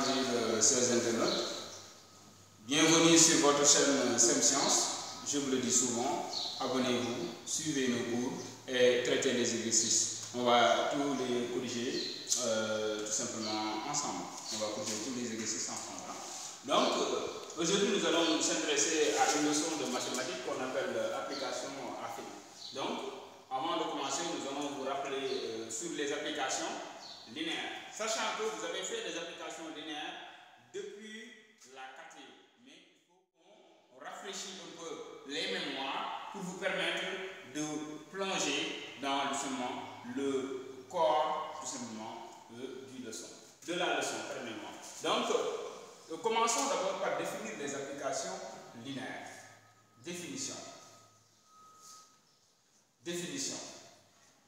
chers internautes. Bienvenue sur votre chaîne SEMsciences. Je vous le dis souvent, abonnez-vous, suivez nos cours et traitez les exercices. On va tous les corriger tout simplement ensemble. On va corriger tous les exercices ensemble. Donc, aujourd'hui, nous allons nous intéresser à une leçon de mathématiques qu'on appelle application affine. Donc, avant de commencer, nous allons vous rappeler sur les applications linéaires. Sachant que vous avez fait des applications linéaires depuis la 4e, mais il faut qu'on rafraîchisse un peu les mémoires pour vous permettre de plonger dans justement le corps tout simplement de la leçon, premièrement. Donc, commençons d'abord par définir les applications linéaires. Définition.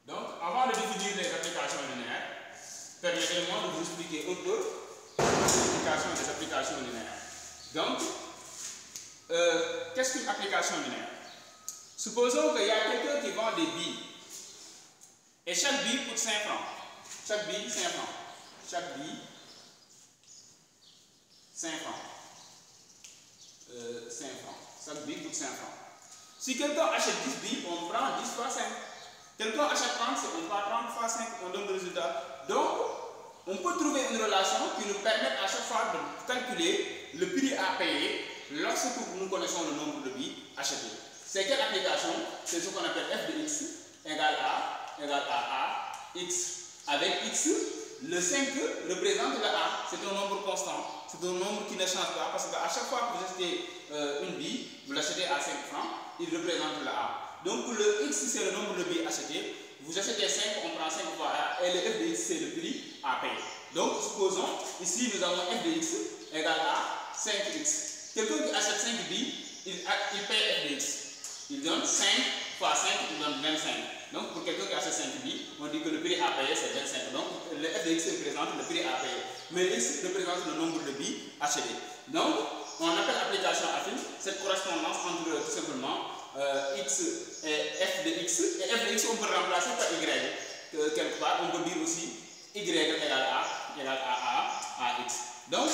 Donc, avant de définir les applications linéaires, permettez-moi de vous expliquer un peu l'explication des applications linéaires. Donc, qu'est-ce qu'une application linéaire? Supposons qu'il y a quelqu'un qui vend des billes et chaque bille coûte 5 francs. Chaque bille, 5 francs. Chaque bille, 5 francs. 5 francs. Chaque bille coûte 5 francs. Si quelqu'un achète 10 billes, on prend 10 fois 5. Quelqu'un achète 30, on prend 30 fois 5, on donne le résultat. Donc, on peut trouver une relation qui nous permet à chaque fois de calculer le prix à payer lorsque nous connaissons le nombre de billes achetées. C'est quelle application? C'est ce qu'on appelle f de x égale à x. Avec x, le 5 représente le a. C'est un nombre constant. C'est un nombre qui ne change pas parce qu'à chaque fois que vous achetez une bille, vous l'achetez à 5 francs, il représente le a. Donc le x c'est le nombre de billes achetées. Vous achetez 5, on prend 5 fois a et le f de x c'est le prix à payer. Donc supposons, ici nous avons f de x égale à 5x. Quelqu'un qui achète 5 billes, il paye f de x. Il donne 5 fois 5, il donne 25. Donc pour quelqu'un qui achète 5 billes, on dit que le prix à payer c'est 25. Donc le f de x représente le prix à payer. Mais x représente le nombre de billes achetées. Donc on appelle application affine cette correspondance entre tout simplement x et f de x. Et f de x on peut remplacer par y. Quelque part on peut dire aussi y égale à x. Donc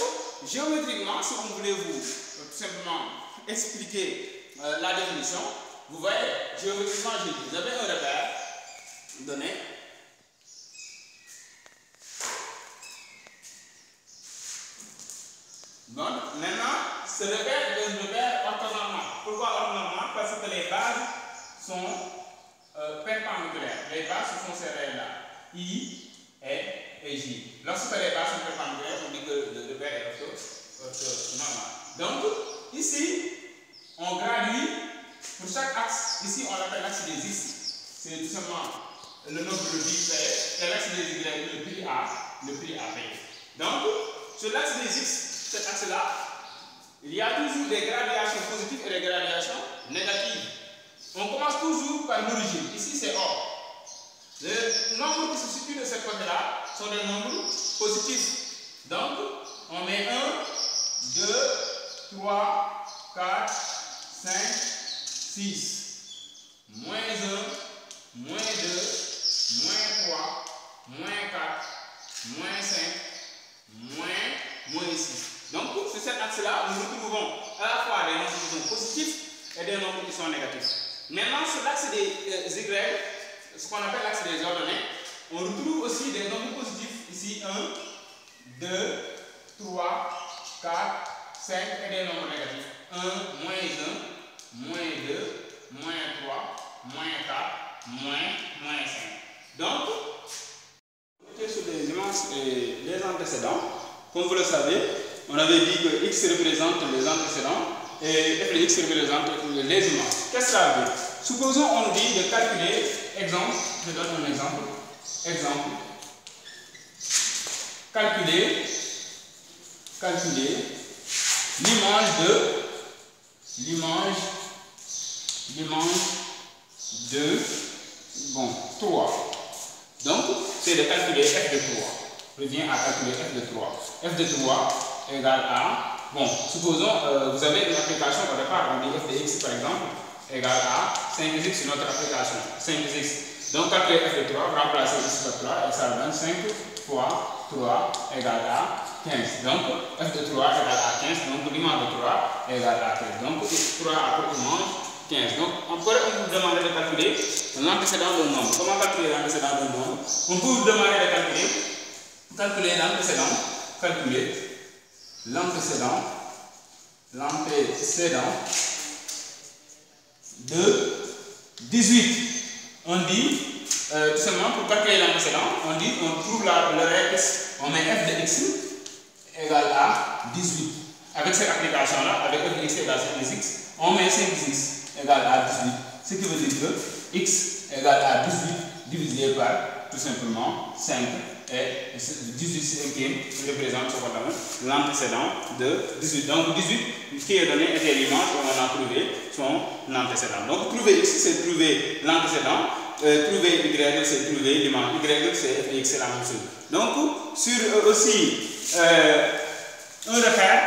géométriquement, si on voulait vous tout simplement expliquer la définition, vous voyez, géométriquement, vous avez un repère donné. Bon, maintenant, ce repère est un repère orthonormal. Pourquoi orthonormal? Parce que les bases sont perpendiculaires. Les bases, ce sont ces rayons-là, I et J. Lorsque les bases sont perpendiculaires, on dit que le repère est orthonormal. Donc, ici, on gradue pour chaque axe. Ici, on l'appelle l'axe des x. C'est tout simplement le nombre de billes payées. Et l'axe des y, le prix à payer. Donc, sur l'axe des x, cet axe-là, il y a toujours des gradations positives et des gradations négatives. On commence toujours par l'origine. Ici, c'est or. Les nombres qui se situent de ce côté-là sont des nombres positifs. Donc, on met 1, 2, 3, 4, 5, 6. Moins 1, moins 2, moins 3, moins 4, moins 5, moins 6. Donc, sur cet axe-là, nous retrouvons à la fois des nombres qui sont positifs et des nombres qui sont négatifs. Maintenant, sur l'axe des y, ce qu'on appelle l'axe des ordonnées, on retrouve aussi des nombres positifs. Ici, 1, 2, 3, 4, 5 et des nombres négatifs. 1, moins 1, moins 2, moins 3, moins 4, moins 5. Donc, sur les images et les antécédents, comme vous le savez, on avait dit que x représente les antécédents et f de x représente les images. Qu'est-ce que ça veut dire? Supposons on dit de calculer, exemple, je donne un exemple, calculer l'image de 3. Donc, c'est de calculer f de 3. Je viens à calculer f de 3. f de 3 égale à, supposons, vous avez une application au départ, on dit f de x par exemple, égale à 5x sur notre application, 5x. Donc, calculer f de 3, remplacer x par 3, et ça donne 5 fois 3 égale à 15. Donc, f de 3 égale à 15. Donc, l'image de 3 égale à 15. Donc, 3 après image 15. Donc, on peut vous demander de calculer l'antécédent d'un nombre. Comment calculer l'antécédent d'un nombre? On peut vous demander de calculer l'antécédent de 18. On dit, tout simplement, pour calculer l'antécédent, on trouve le réel x, on met f de x égale à 18. Avec cette application-là, avec f de x égale à 5x, on met 5x égale à 18. Ce qui veut dire que x égale à 18 divisé par tout simplement 5. Et 18 cinquième représente ce qu'on appelle l'antécédent de 18. Donc 18 qui est donné était l'image, on a trouvé son antécédent. Donc trouver x, c'est trouver l'antécédent. Trouver y, c'est trouver l'image. Y, c'est f de x, c'est la même chose. Donc sur aussi un repère,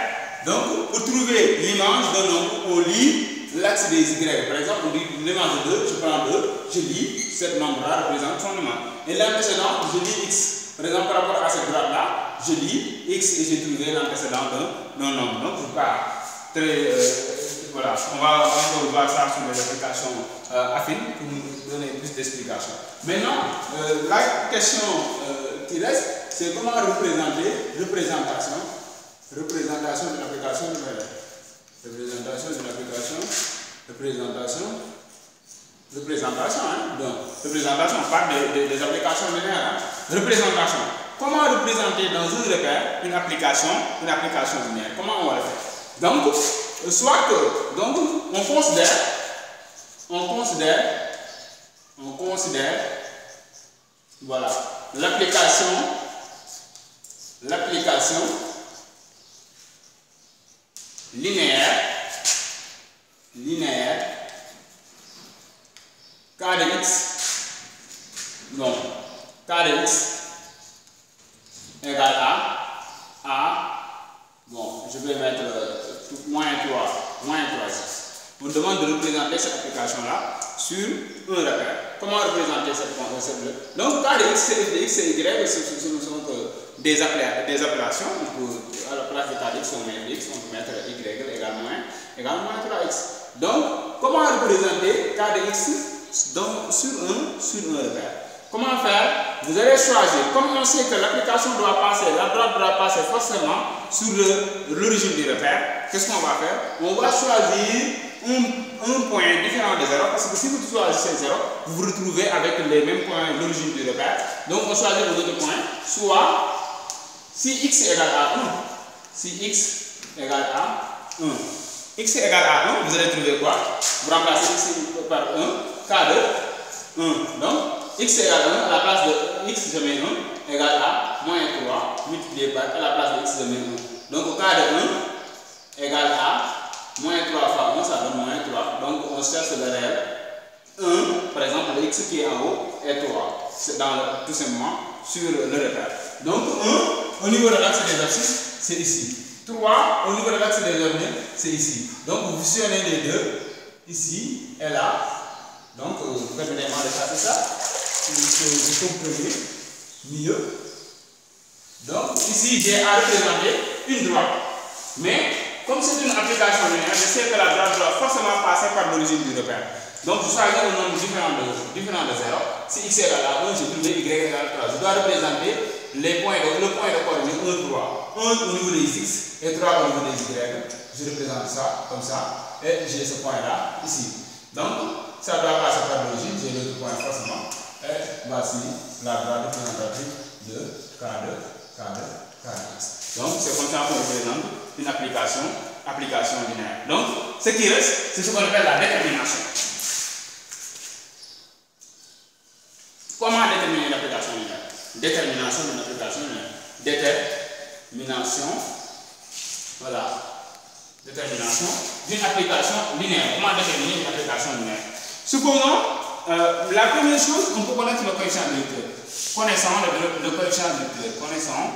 donc pour trouver l'image d'un nombre, on lit l'axe des y. Par exemple, on dit l'image de 2, je prends 2, je lis, cet nombre-là représente son image. Et l'antécédent, je lis x. Par exemple, par rapport à cette graphe-là, je lis x et j'ai trouvé l'antécédent d'un nombre. Donc, je pars très. Voilà, on va encore voir ça sur les applications affines pour nous donner plus d'explications. Maintenant, la question qui reste, c'est comment représenter représentation de l'application numérique. Donc, représentation, on parle des applications linéaires. Représentation. Comment représenter dans un repère une application linéaire? Comment on va le faire? Donc, soit que, donc, on considère, voilà, l'application linéaire k de x, donc k de x égale à, bon, je vais mettre moins 3x. On demande de représenter cette application-là sur un repère. Comment représenter cette donc k de x, c'est f de x, c'est y, ce ne sont que des appellations. À la place de k de x, on met x, on peut mettre y égale moins 3x. Donc, comment représenter k de x donc, sur un repère? Comment faire? Vous allez choisir. Comme on sait que l'application doit passer, la droite doit passer forcément sur l'origine du repère, qu'est-ce qu'on va faire? On va choisir un point différent de 0, parce que si vous choisissez 0, vous vous retrouvez avec les mêmes points de l'origine du repère. Donc, on choisit un autre point, soit si x égale à 1, x égale à 1, vous allez trouver quoi? Vous remplacez x par 1, k de 1. Donc, x égale à 1, à la place de x, je mets 1, égale à moins 3, multiplié par, à la place de x, je mets 1. Donc, k de 1 égale à moins 3 fois 1, ça donne moins 3. Donc, on cherche le réel. 1, par exemple, le x qui est en haut est 3. C'est tout simplement sur le repère. Donc, 1, au niveau de l'axe des abscisses, c'est ici. 3, au niveau de l'axe des ordonnées, c'est ici. Donc, vous fusionnez les deux, ici et là. Donc, permettez-moi de faire ça, pour que vous compreniez mieux. Donc, ici, j'ai à représenter une droite. Mais, comme c'est une application linéaire, je sais que la droite doit forcément passer par l'origine du repère. Donc, je choisis un nombre différent de 0. Si x égale à 1, j'ai trouvé y égale à 3. Je dois représenter le point de coordonnée 1, 3. 1 au niveau des x et 3 au niveau des y. Je représente ça comme ça. Et j'ai ce point-là ici. Donc, ça doit passer par l'origine. J'ai l'autre point forcément. Et voici la droite représentative de Kx. Donc, c'est comme ça qu'on représente une application linéaire. Donc, ce qui reste, c'est ce qu'on appelle la détermination. Comment déterminer l'application linéaire? Détermination d'une application linéaire. Détermination d'une application linéaire. Comment déterminer une application linéaire? Supposons, la première chose, on peut connaître le coefficient directeur. Connaissant le coefficient directeur. Connaissant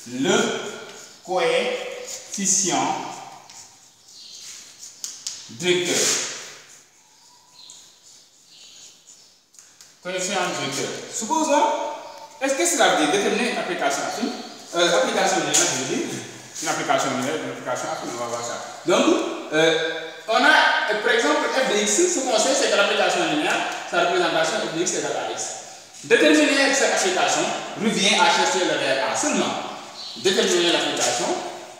le coefficient directeur. Coefficient directeur. Supposons Qu'est-ce que cela veut dire? Déterminer une application affine. Application linéaire, je veux dire. Une application linéaire, une application affine, on va voir ça. Donc, on a, par exemple, f de x, ce qu'on sait, c'est que l'application linéaire, sa représentation f de x égale à x. Déterminer cette application revient à chercher le réel a seulement. Déterminer l'application,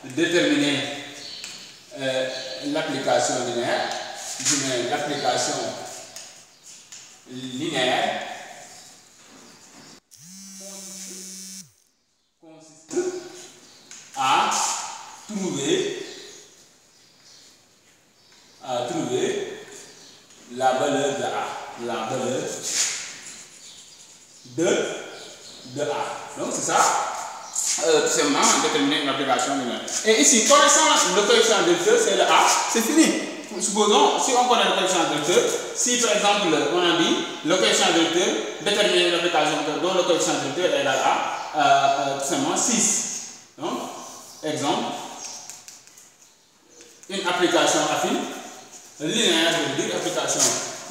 déterminer l'application linéaire, l'application linéaire consiste à trouver la valeur de A, la valeur de A. Donc c'est ça, tout simplement déterminer une application linéaire. Et ici, connaissant le coefficient directeur, c'est le A, c'est fini. Supposons, si on connaît le coefficient directeur, si par exemple on a dit le coefficient directeur, déterminer une application dont le coefficient directeur est égal à tout simplement 6. Donc, exemple, une application affine, linéaire, je veux dire application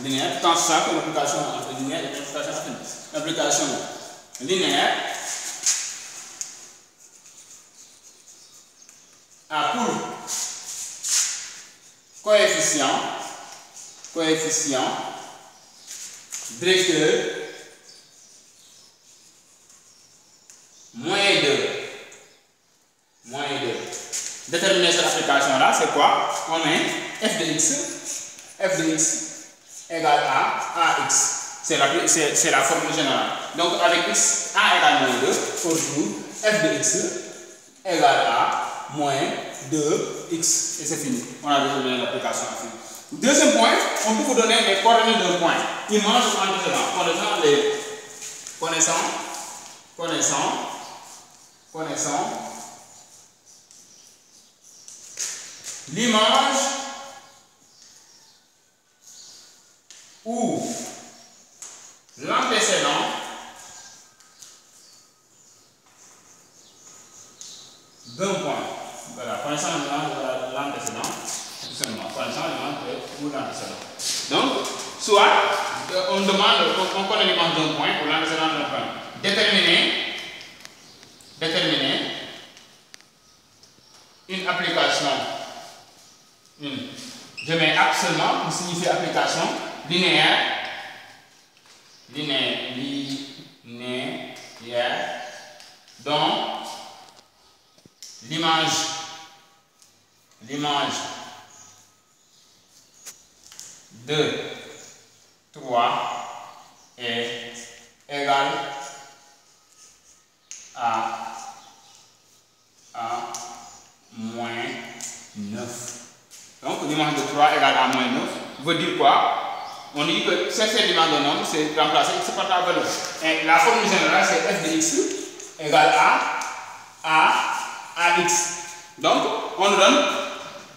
linéaire, tout en sachant que l'application linéaire est une application affine. L'application linéaire a pour coefficient directeur moins 2. Déterminer cette application-là, c'est quoi? On met f de x égale à ax. C'est la formule générale. Donc avec x, a égale moins 2, on trouve f de x égale à moins 2x. Et c'est fini. On a déterminé l'application affine. Deuxième point, on peut vous donner les coordonnées d'un point. Image antécédent. Connaissant l'image ou l'antécédent d'un point. Voilà, connaissant l'antécédent, tout simplement, connaissant l'image ou l'antécédent. Donc, soit on demande, on connaît l'image d'un point ou l'antécédent d'un point. Déterminer une application. Je mets absolument pour signifier application linéaire, dont l'image 2, 3 est égale à moins 9. Donc l'image de 3 égale à moins 9 veut dire quoi? On dit que cette élément de nombre, c'est remplacer x par la valeur. Et la formule générale, c'est f de x égale à x. Donc, on donne,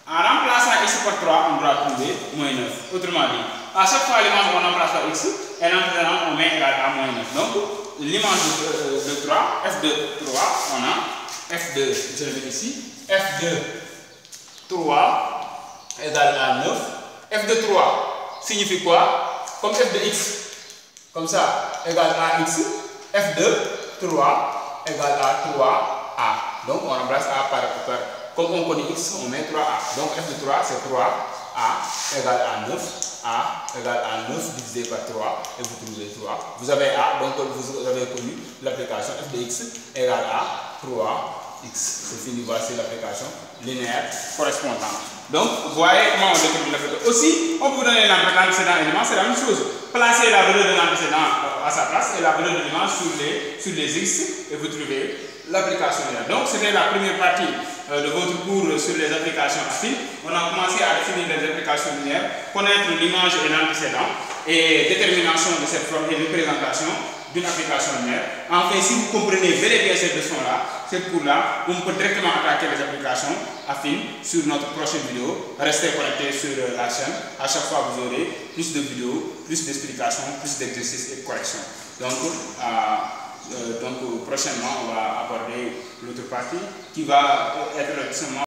en remplaçant x par 3, on doit trouver moins 9. Autrement dit, à chaque fois l'image on remplace par x, et l'entraînement on met égal à moins 9. Donc, l'image de 3, f de 3, on a f de, je le mets ici, f de 3 égale à 9. F de 3 signifie quoi? Comme f de x, comme ça, égale à x, f de 3 égale à 3a. Donc on remplace a par comme on connaît x, on met 3a. Donc f de 3 c'est 3a égale à 9. A égale à 9 divisé par 3 et vous trouvez 3. Vous avez a, donc vous avez connu l'application f de x égale à 3x. C'est fini, voici l'application linéaire correspondante. Donc, vous voyez comment on détermine l'application. Aussi, on peut vous donner l'antécédent élément, c'est la même chose. Placez la valeur de l'antécédent à sa place et la valeur de l'image sur les x et vous trouvez l'application linéaire. Donc, c'était la première partie de votre cours sur les applications affines. On a commencé à définir les applications linéaires, connaître l'image et l'antécédent et détermination de cette forme et de présentation d'une application linéaire. Enfin, si vous comprenez bel et bien cette leçon-là, cette cours-là, on peut directement attaquer les applications affines sur notre prochaine vidéo. Restez connectés sur la chaîne. À chaque fois, vous aurez plus de vidéos, plus d'explications, plus d'exercices et de corrections. Donc, prochainement, on va aborder l'autre partie qui va être seulement